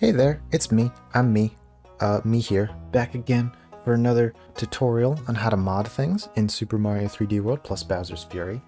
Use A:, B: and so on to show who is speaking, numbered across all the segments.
A: Hey there, it's me. I'm me. Me here. Back again for another tutorial on how to mod things in Super Mario 3D World plus Bowser's Fury.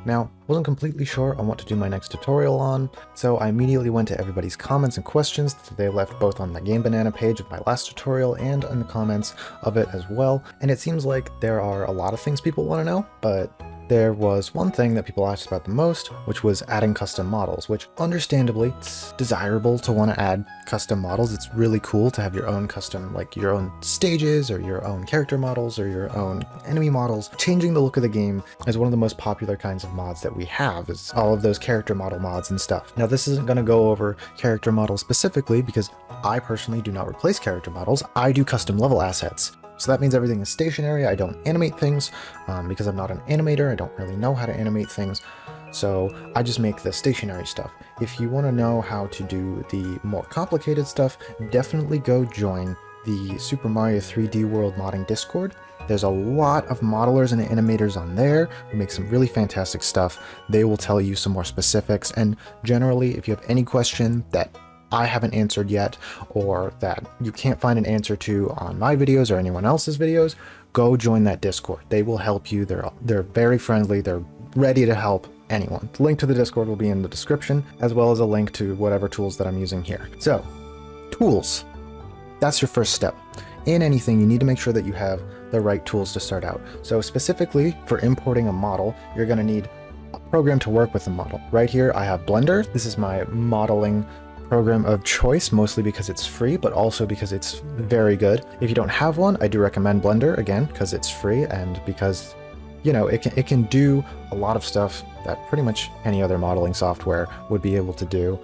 A: Now, wasn't completely sure on what to do my next tutorial on, so I immediately went to everybody's comments and questions that they left both on the Game Banana page of my last tutorial and in the comments of it as well, and it seems like there are a lot of things people want to know, but there was one thing that people asked about the most, which was adding custom models, which understandably, it's desirable to want to add custom models. It's really cool to have your own custom, like your own stages or your own character models or your own enemy models. Changing the look of the game is one of the most popular kinds of mods that we have, is all of those character model mods and stuff. Now, this isn't going to go over character models specifically because I personally do not replace character models. I do custom level assets. So that means everything is stationary. I don't animate things because I'm not an animator. I don't really know how to animate things. So I just make the stationary stuff. If you want to know how to do the more complicated stuff, definitely go join the Super Mario 3D World modding Discord. There's a lot of modelers and animators on there who make some really fantastic stuff. They will tell you some more specifics. And generally, if you have any question that I haven't answered yet, or that you can't find an answer to on my videos or anyone else's videos, go join that Discord. They will help you. They're very friendly. They're ready to help anyone. The link to the Discord will be in the description, as well as a link to whatever tools that I'm using here. So, tools. That's your first step. In anything, you need to make sure that you have the right tools to start out. So specifically for importing a model, you're going to need a program to work with the model. Right here, I have Blender. This is my modeling program of choice, mostly because it's free, but also because it's very good. If you don't have one, I do recommend Blender, again, because it's free and because, you know, it can do a lot of stuff that pretty much any other modeling software would be able to do,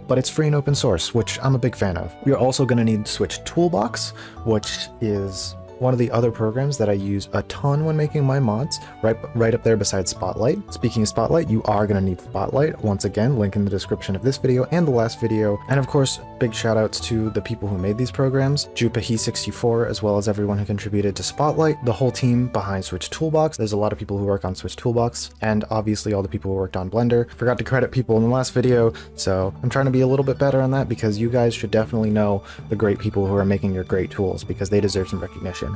A: but it's free and open source, which I'm a big fan of. You're also going to need Switch Toolbox, which is one of the other programs that I use a ton when making my mods, right up there beside Spotlight. Speaking of Spotlight, you are going to need Spotlight. Once again, link in the description of this video and the last video. And of course, big shout outs to the people who made these programs, Jupahi64, as well as everyone who contributed to Spotlight, the whole team behind Switch Toolbox. There's a lot of people who work on Switch Toolbox, and obviously all the people who worked on Blender. Forgot to credit people in the last video, so I'm trying to be a little bit better on that because you guys should definitely know the great people who are making your great tools because they deserve some recognition.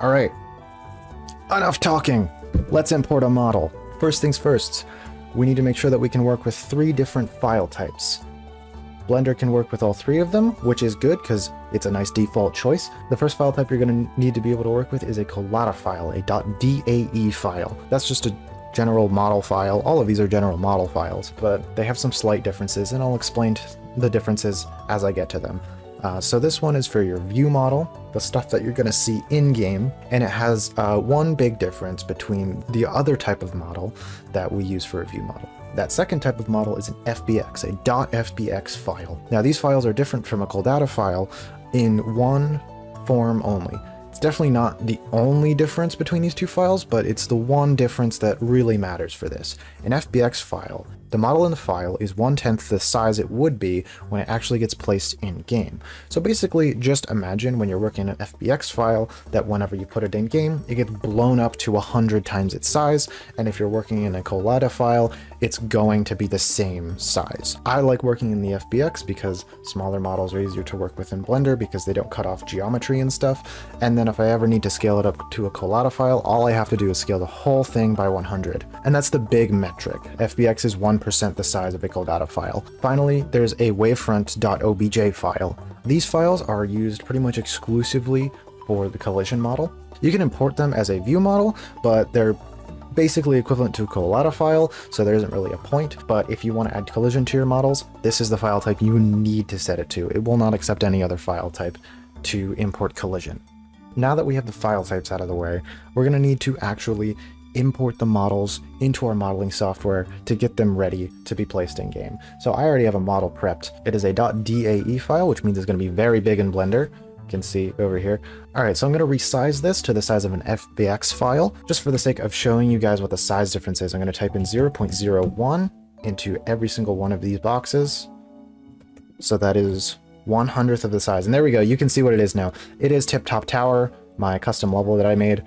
A: All right, enough talking. Let's import a model. First things first, we need to make sure that we can work with 3 different file types. Blender can work with all 3 of them, which is good because it's a nice default choice. The first file type you're going to need to be able to work with is a collada file, a .dae file. That's just a general model file. All of these are general model files, but they have some slight differences, and I'll explain the differences as I get to them. So this one is for your view model, the stuff that you're going to see in-game, and it has one big difference between the other type of model that we use for a view model. That second type of model is an FBX, a .fbx file. Now these files are different from a cold data file in one form only. It's definitely not the only difference between these 2 files, but it's the one difference that really matters for this. An FBX file, the model in the file is 1/10 the size it would be when it actually gets placed in game. So basically, just imagine when you're working an FBX file that whenever you put it in game, it gets blown up to 100 times its size, and if you're working in a collada file, it's going to be the same size. I like working in the FBX because smaller models are easier to work with in Blender because they don't cut off geometry and stuff, and then if I ever need to scale it up to a collada file, all I have to do is scale the whole thing by 100. And that's the big metric. FBX is 1% the size of a cold data file. Finally, there's a wavefront.obj file. These files are used pretty much exclusively for the collision model. You can import them as a view model, but they're basically equivalent to a collada file, so there isn't really a point. But if you want to add collision to your models, this is the file type you need to set it to. It will not accept any other file type to import collision. Now that we have the file types out of the way, we're going to need to actually import the models into our modeling software to get them ready to be placed in game. So I already have a model prepped. It is a .dae file, which means it's going to be very big in Blender. You can see over here. All right, so I'm going to resize this to the size of an FBX file. Just for the sake of showing you guys what the size difference is, I'm going to type in 0.01 into every single one of these boxes. So that is 1/100th of the size. And there we go. You can see what it is now. It is Tip Top Tower, my custom level that I made.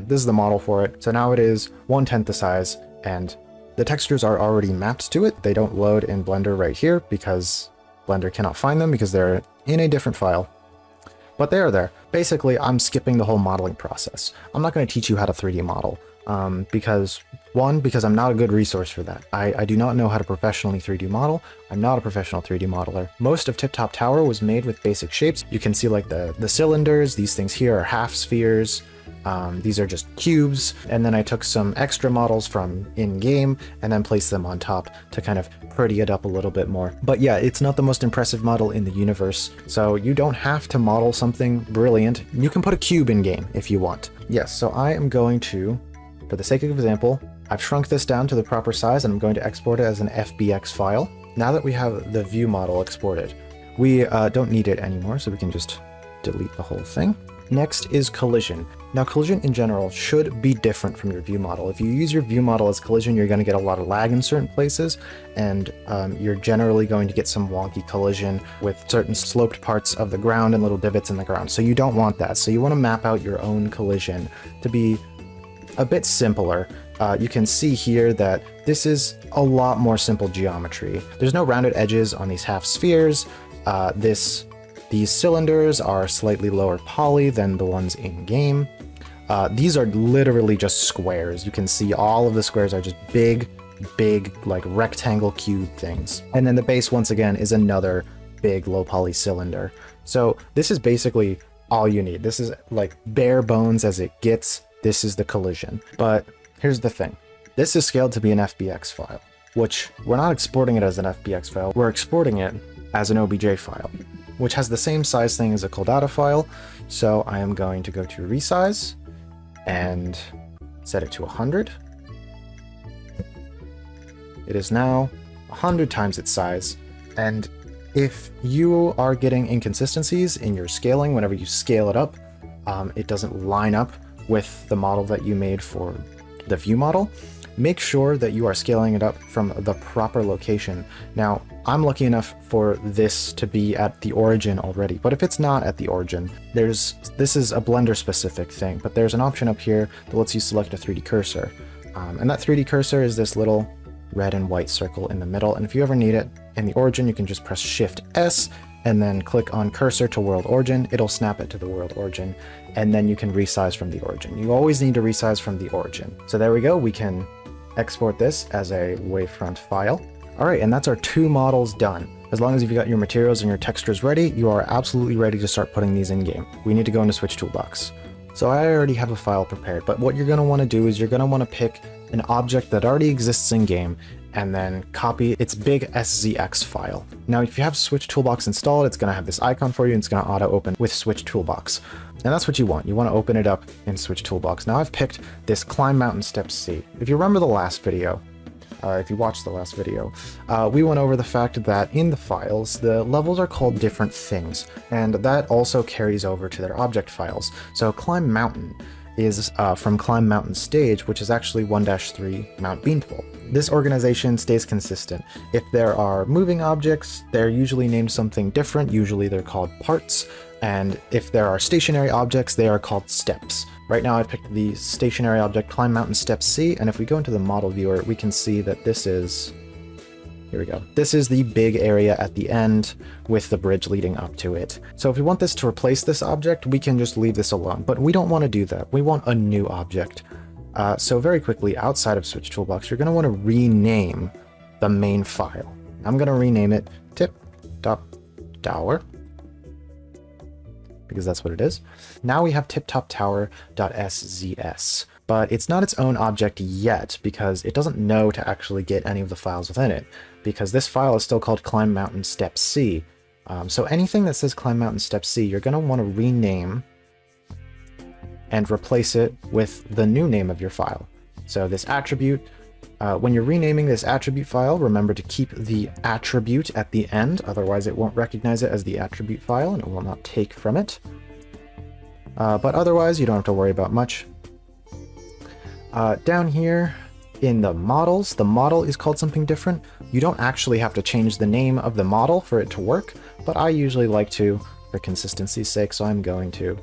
A: This is the model for it. So now it is 1/10 the size, and the textures are already mapped to it. They don't load in Blender right here because Blender cannot find them because they're in a different file. But they are there. Basically, I'm skipping the whole modeling process. I'm not going to teach you how to 3D model because I'm not a good resource for that. I do not know how to professionally 3D model. I'm not a professional 3D modeler. Most of Tip Top Tower was made with basic shapes. You can see like the cylinders. These things here are half spheres. These are just cubes, and then I took some extra models from in-game and then placed them on top to kind of pretty it up a little bit more. But yeah, it's not the most impressive model in the universe, so you don't have to model something brilliant. You can put a cube in-game if you want. Yes, so I am going to, for the sake of example, I've shrunk this down to the proper size and I'm going to export it as an FBX file. Now that we have the view model exported, we don't need it anymore, so we can just delete the whole thing. Next is collision. Now collision in general should be different from your view model. If you use your view model as collision, you're going to get a lot of lag in certain places, and you're generally going to get some wonky collision with certain sloped parts of the ground and little divots in the ground. So you don't want that. So you want to map out your own collision to be a bit simpler. You can see here that this is a lot more simple geometry. There's no rounded edges on these half spheres. These cylinders are slightly lower poly than the ones in-game. These are literally just squares. You can see all of the squares are just big, like rectangle cube things. And then the base, once again, is another big low poly cylinder. So this is basically all you need. This is like bare bones as it gets. This is the collision. But here's the thing. This is scaled to be an FBX file, which we're not exporting it as an FBX file. We're exporting it as an OBJ file, which has the same size thing as a cold data file. So I am going to go to resize and set it to 100. It is now 100 times its size. And if you are getting inconsistencies in your scaling, whenever you scale it up, it doesn't line up with the model that you made for the view model, make sure that you are scaling it up from the proper location. Now, I'm lucky enough for this to be at the origin already, but if it's not at the origin, this is a Blender specific thing, but there's an option up here that lets you select a 3D cursor. And that 3D cursor is this little red and white circle in the middle, and if you ever need it in the origin, you can just press Shift S and then click on cursor to world origin. It'll snap it to the world origin, and then you can resize from the origin. You always need to resize from the origin. So there we go, we can export this as a wavefront file. All right, and that's our two models done. As long as you've got your materials and your textures ready, you are absolutely ready to start putting these in game. We need to go into Switch Toolbox. So I already have a file prepared, but what you're going to want to do is you're going to want to pick an object that already exists in game and then copy its big SZX file. Now, if you have Switch Toolbox installed, it's going to have this icon for you, and it's going to auto open with Switch Toolbox. And that's what you want. You want to open it up in Switch Toolbox. Now I've picked this Climb Mountain Step C. If you remember the last video, if you watched the last video, we went over the fact that in the files, the levels are called different things, and that also carries over to their object files. So Climb Mountain is from Climb Mountain Stage, which is actually 1-3 Mount Beanpole. This organization stays consistent. If there are moving objects, they're usually named something different. Usually they're called parts. And if there are stationary objects, they are called steps. Right now I've picked the stationary object Climb Mountain Step C, and if we go into the model viewer, we can see that this is, here we go. This is the big area at the end with the bridge leading up to it. So if we want this to replace this object, we can just leave this alone, but we don't want to do that. We want a new object. So very quickly, outside of Switch Toolbox, you're going to want to rename the main file. I'm going to rename it tip-top-tower, because that's what it is. Now we have tip-top-tower.szs, but it's not its own object yet because it doesn't know to actually get any of the files within it, because this file is still called Climb Mountain Step C. So anything that says Climb Mountain Step C, you're going to want to rename and replace it with the new name of your file. So this attribute, when you're renaming this attribute file, remember to keep the attribute at the end, otherwise it won't recognize it as the attribute file and it will not take from it. But otherwise, you don't have to worry about much. Down here in the models, the model is called something different. You don't actually have to change the name of the model for it to work, but I usually like to for consistency's sake, so I'm going to.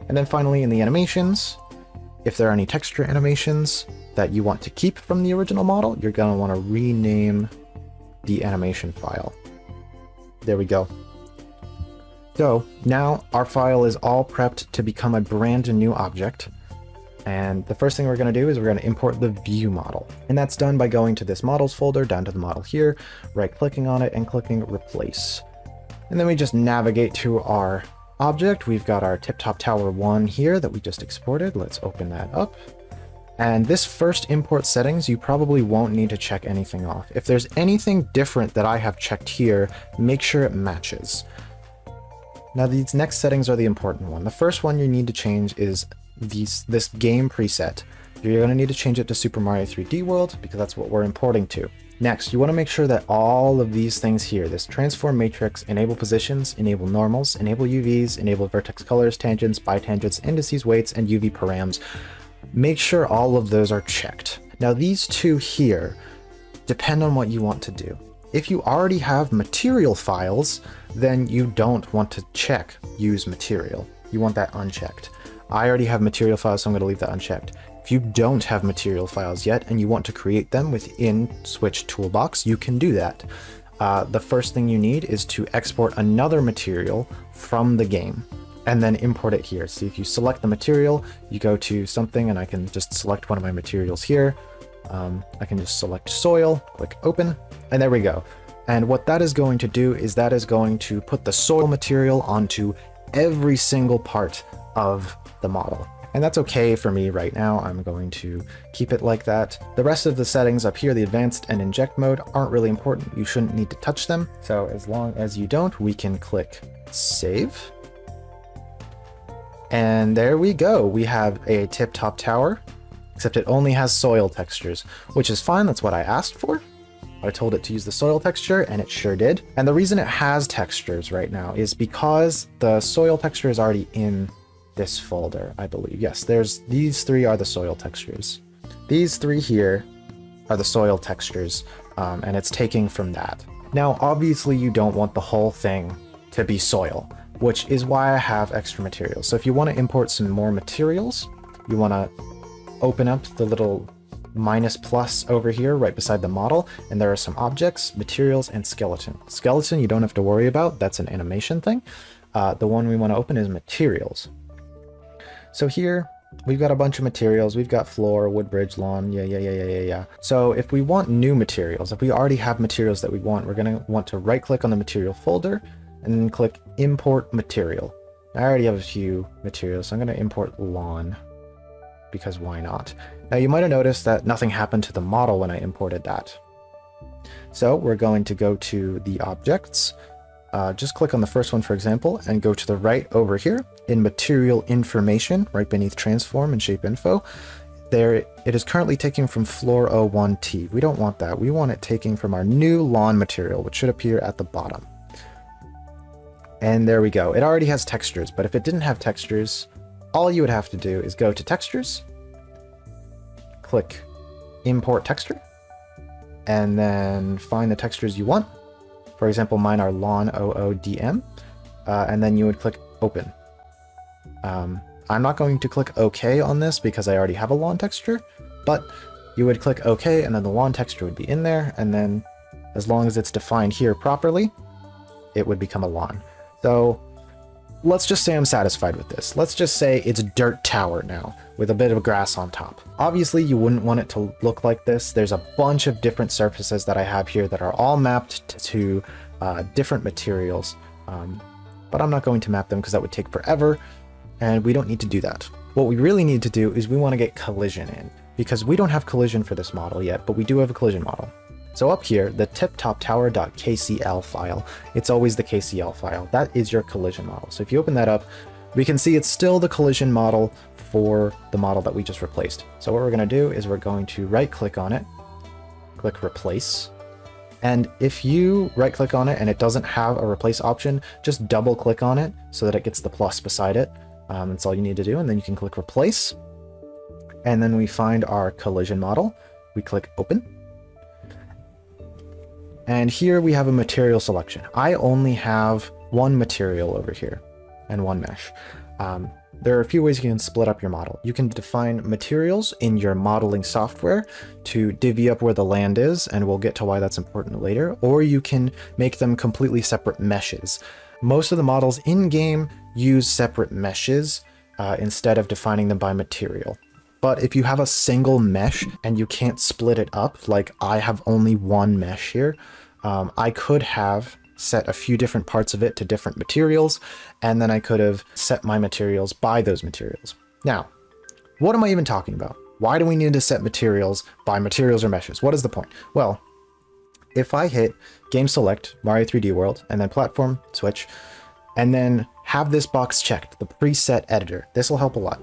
A: And then finally in the animations, if there are any texture animations that you want to keep from the original model, you're going to want to rename the animation file. There we go. So now our file is all prepped to become a brand new object. And the first thing we're going to do is we're going to import the view model. And that's done by going to this models folder, down to the model here, right-clicking on it and clicking replace. And then we just navigate to our object. We've got our tip-top tower 1 here that we just exported. Let's open that up. And this first import settings, you probably won't need to check anything off. If there's anything different that I have checked here, make sure it matches. Now these next settings are the important one. The first one you need to change is this game preset. You're going to need to change it to Super Mario 3D World because that's what we're importing to. Next, you want to make sure that all of these things here, this transform matrix, enable positions, enable normals, enable UVs, enable vertex colors, tangents, bitangents, indices, weights, and UV params. Make sure all of those are checked. Now these two here depend on what you want to do. If you already have material files, then you don't want to check use material. You want that unchecked. I already have material files, so I'm going to leave that unchecked. If you don't have material files yet and you want to create them within Switch Toolbox, you can do that. The first thing you need is to export another material from the game and then import it here. So if you select the material, you go to something and I can just select one of my materials here. I can just select soil, click open, and there we go. And what that is going to do is that is going to put the soil material onto every single part of the model. And that's okay for me right now. I'm going to keep it like that. The rest of the settings up here, the advanced and inject mode, aren't really important. You shouldn't need to touch them. So as long as you don't, we can click save. And there we go. We have a tip-top tower, except it only has soil textures, which is fine. That's what I asked for. I told it to use the soil texture and it sure did. And the reason it has textures right now is because the soil texture is already in this folder, I believe. Yes, these three are the soil textures. These three here are the soil textures, and it's taking from that. Now, obviously you don't want the whole thing to be soil, which is why I have extra materials. So if you want to import some more materials, you want to open up the little minus plus over here right beside the model, and there are some objects, materials, and skeleton. Skeleton you don't have to worry about, that's an animation thing. The one we want to open is materials. So here we've got a bunch of materials. We've got floor, wood bridge, lawn, yeah. So if we want new materials, if we already have materials that we want, we're going to want to right click on the material folder and then click import material. I already have a few materials, so I'm going to import lawn because why not? Now you might have noticed that nothing happened to the model when I imported that. So we're going to go to the objects. Just click on the first one, for example, and go to the right over here in material information, right beneath transform and shape info. There, it is currently taking from floor 01T. We don't want that. We want it taking from our new lawn material, which should appear at the bottom. And there we go. It already has textures, but if it didn't have textures, all you would have to do is go to textures, click import texture, and then find the textures you want. For example, mine are lawn OODM, and then you would click open. I'm not going to click OK on this because I already have a lawn texture, but you would click OK and then the lawn texture would be in there, and then as long as it's defined here properly, it would become a lawn. So let's just say I'm satisfied with this. Let's just say it's dirt tower now with a bit of grass on top. Obviously you wouldn't want it to look like this. There's a bunch of different surfaces that I have here that are all mapped to different materials, but I'm not going to map them because that would take forever and we don't need to do that. What we really need to do is we want to get collision in because we don't have collision for this model yet, but we do have a collision model. So up here, the tiptoptower.kcl file, it's always the KCL file. That is your collision model. So if you open that up, we can see it's still the collision model for the model that we just replaced. So what we're going to do is we're going to right click on it, click replace. And if you right click on it and it doesn't have a replace option, just double click on it so that it gets the plus beside it. That's all you need to do. And then you can click replace. And then we find our collision model. We click open. And here we have a material selection. I only have one material over here and one mesh. There are a few ways you can split up your model. You can define materials in your modeling software to divvy up where the land is, and we'll get to why that's important later, or you can make them completely separate meshes. Most of the models in-game use separate meshes instead of defining them by material. But if you have a single mesh and you can't split it up, like I have only one mesh here, I could have set a few different parts of it to different materials, and then I could have set my materials by those materials. Now, what am I even talking about? Why do we need to set materials by materials or meshes? What is the point? Well, if I hit Game Select, Mario 3D World, and then Platform, Switch, and then have this box checked, the preset editor, this will help a lot.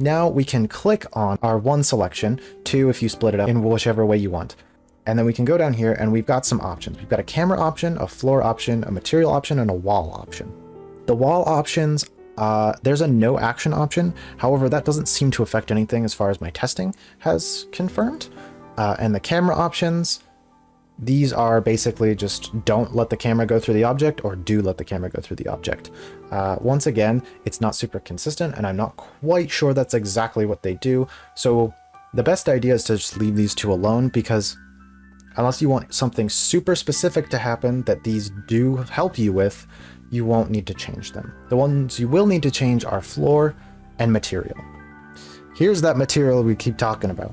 A: Now we can click on our 1 selection, 2 if you split it up in whichever way you want. And then we can go down here and we've got some options. We've got a camera option, a floor option, a material option, and a wall option. The wall options, there's a no action option. However, that doesn't seem to affect anything as far as my testing has confirmed. And the camera options, these are basically just don't let the camera go through the object or do let the camera go through the object. Once again, it's not super consistent and I'm not quite sure that's exactly what they do. So the best idea is to just leave these two alone, because unless you want something super specific to happen that these do help you with, you won't need to change them. The ones you will need to change are floor and material. Here's that material we keep talking about.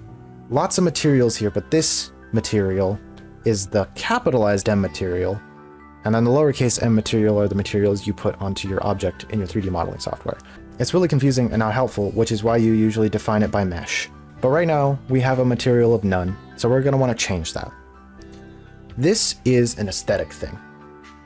A: Lots of materials here, but this material is the capitalized M material, and then the lowercase m material are the materials you put onto your object in your 3D modeling software. It's really confusing and not helpful, which is why you usually define it by mesh. But right now, we have a material of none, so we're going to want to change that. This is an aesthetic thing.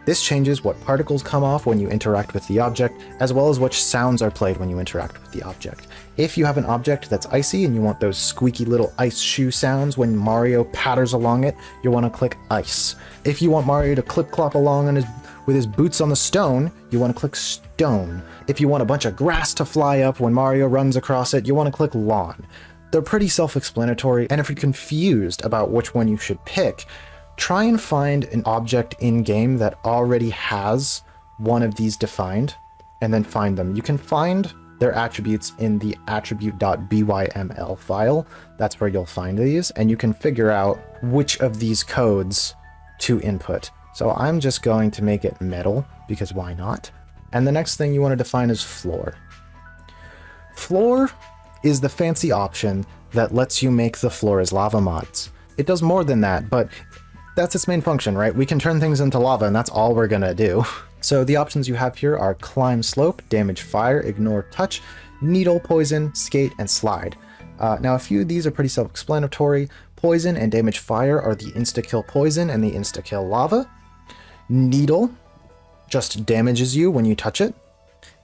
A: This changes what particles come off when you interact with the object, as well as which sounds are played when you interact with the object. If you have an object that's icy and you want those squeaky little ice shoe sounds when Mario patters along it, you want to click ice. If you want Mario to clip-clop along on with his boots on the stone, you want to click stone. If you want a bunch of grass to fly up when Mario runs across it, you want to click lawn. They're pretty self-explanatory, and if you're confused about which one you should pick, try and find an object in-game that already has one of these defined, and then find them. You can find their attributes in the attribute.byml file. That's where you'll find these, and you can figure out which of these codes to input. So I'm just going to make it metal, because why not? And the next thing you want to define is floor. Floor is the fancy option that lets you make the floor as lava mods. It does more than that, but that's its main function, right? We can turn things into lava, and that's all we're gonna do. So the options you have here are climb slope, damage fire, ignore touch, needle, poison, skate, and slide. Now a few of these are pretty self-explanatory. Poison and damage fire are the insta-kill poison and the insta-kill lava. Needle just damages you when you touch it.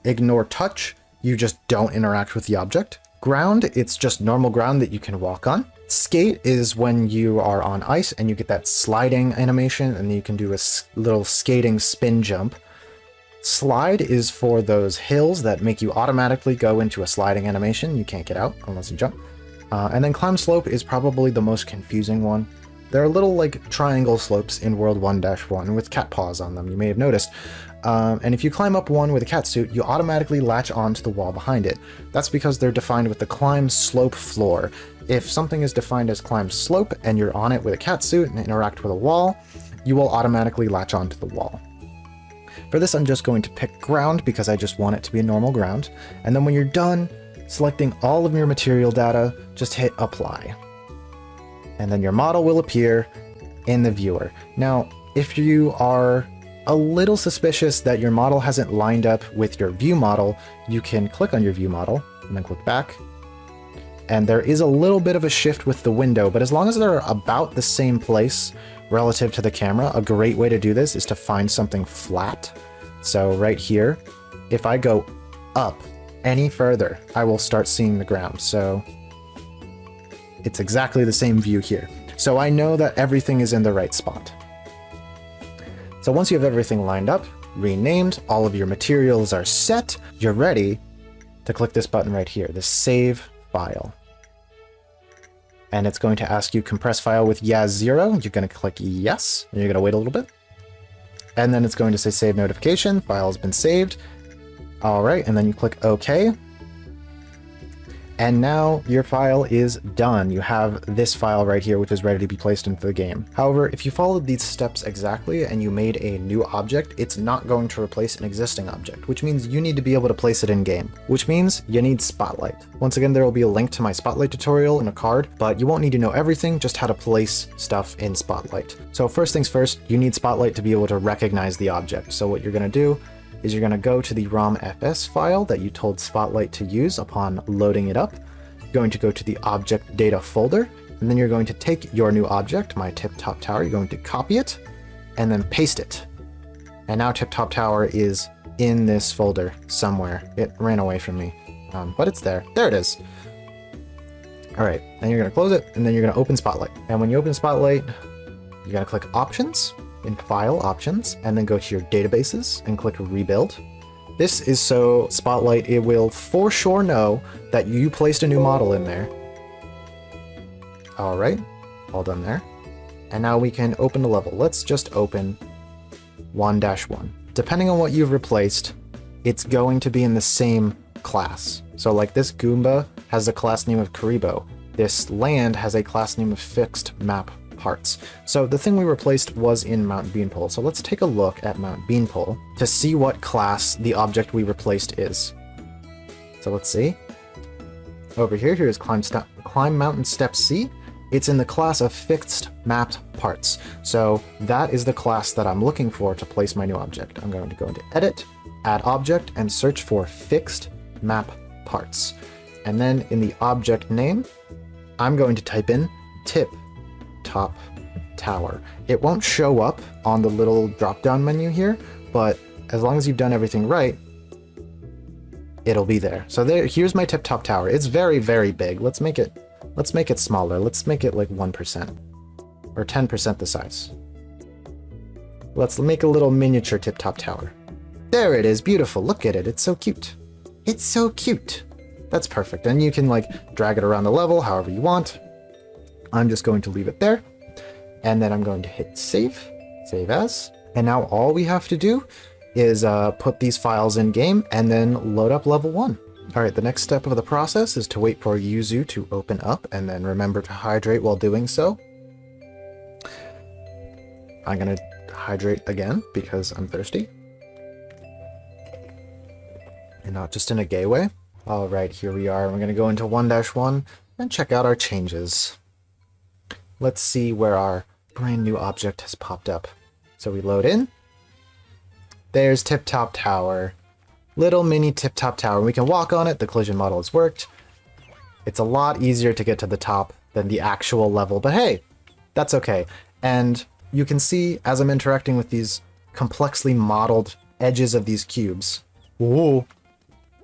A: Ignore touch, you just don't interact with the object. Ground, it's just normal ground that you can walk on. Skate is when you are on ice and you get that sliding animation and you can do a little skating spin jump. Slide is for those hills that make you automatically go into a sliding animation. You can't get out unless you jump. And then climb slope is probably the most confusing one. There are little like triangle slopes in World 1-1 with cat paws on them, you may have noticed. And if you climb up one with a cat suit, you automatically latch onto the wall behind it. That's because they're defined with the climb slope floor. If something is defined as climb slope and you're on it with a cat suit and interact with a wall, you will automatically latch onto the wall. For this, I'm just going to pick ground because I just want it to be a normal ground. And then when you're done selecting all of your material data, just hit apply. And then your model will appear in the viewer. Now, if you are a little suspicious that your model hasn't lined up with your view model, you can click on your view model and then click back. And there is a little bit of a shift with the window, but as long as they're about the same place relative to the camera, a great way to do this is to find something flat. So right here, if I go up any further, I will start seeing the ground. So it's exactly the same view here. So I know that everything is in the right spot. So once you have everything lined up, renamed, all of your materials are set, you're ready to click this button right here, the save file. And it's going to ask you compress file with YAS0. You're going to click yes, and you're going to wait a little bit. And then it's going to say save notification, file has been saved. All right, and then you click OK. And now your file is done. You have this file right here, which is ready to be placed into the game. However, if you followed these steps exactly and you made a new object, it's not going to replace an existing object, which means you need to be able to place it in game, which means you need Spotlight. Once again, there will be a link to my Spotlight tutorial in a card, but you won't need to know everything, just how to place stuff in Spotlight. So first things first, you need Spotlight to be able to recognize the object. So what you're going to do is you're going to go to the ROM.fs file that you told Spotlight to use upon loading it up. You're going to go to the object data folder, and then you're going to take your new object, my tip-top tower, you're going to copy it, and then paste it. And now tip-top tower is in this folder somewhere. It ran away from me, but it's there. There it is. All right, and you're going to close it, and then you're going to open Spotlight. And when you open Spotlight, you're going to click Options, in File Options, and then go to your databases and click Rebuild. This is so Spotlight, it will for sure know that you placed a new model in there. All right, all done there. And now we can open the level. Let's just open 1-1. Depending on what you've replaced, it's going to be in the same class. So like this Goomba has a class name of Karibo. This land has a class name of Fixed Map Parts. So the thing we replaced was in Mount Beanpole. So let's take a look at Mount Beanpole to see what class the object we replaced is. So let's see. Over here, here's Climb Mountain Step C. It's in the class of Fixed Mapped Parts. So that is the class that I'm looking for to place my new object. I'm going to go into Edit, Add Object, and search for Fixed Map Parts. And then in the object name, I'm going to type in Tip Top Tower. It won't show up on the little drop-down menu here, but as long as you've done everything right, it'll be there. So here's my tip-top tower. It's very, very big. Let's make it smaller. Let's make it like 1% or 10% the size. Let's make a little miniature tip-top tower. There it is. Beautiful. Look at it. It's so cute. It's so cute. That's perfect. And you can like drag it around the level however you want. I'm just going to leave it there, and then I'm going to hit save as, and now all we have to do is put these files in game and then load up level 1. All right, the next step of the process is to wait for Yuzu to open up, and then remember to hydrate while doing so. I'm gonna hydrate again because I'm thirsty, and not just in a gay way. All right, here we are. We're gonna go into 1-1 and check out our changes. Let's see where our brand new object has popped up. So we load in. There's Tip-Top Tower. Little mini Tip-Top Tower. We can walk on it. The collision model has worked. It's a lot easier to get to the top than the actual level, but hey, that's okay. And you can see as I'm interacting with these complexly modeled edges of these cubes. Ooh.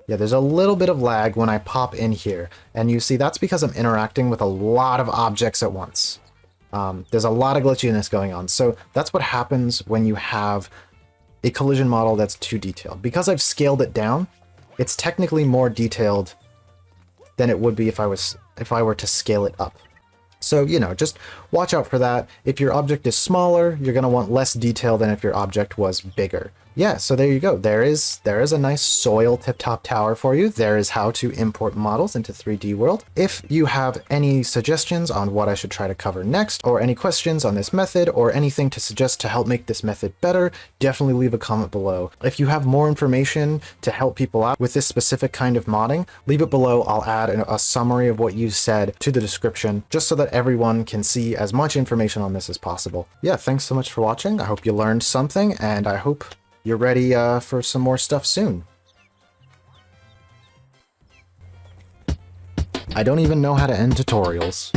A: Yeah, there's a little bit of lag when I pop in here. And you see that's because I'm interacting with a lot of objects at once. There's a lot of glitchiness going on. So that's what happens when you have a collision model that's too detailed. Because I've scaled it down, it's technically more detailed than it would be if I were to scale it up. So, you know, just watch out for that. If your object is smaller, you're going to want less detail than if your object was bigger. Yeah, so there you go. There is a nice soil tip-top tower for you. There is how to import models into 3D World. If you have any suggestions on what I should try to cover next, or any questions on this method, or anything to suggest to help make this method better, definitely leave a comment below. If you have more information to help people out with this specific kind of modding, leave it below. I'll add a summary of what you said to the description, just so that everyone can see as much information on this as possible. Yeah, thanks so much for watching. I hope you learned something, and I hope you're ready for some more stuff soon. I don't even know how to end tutorials.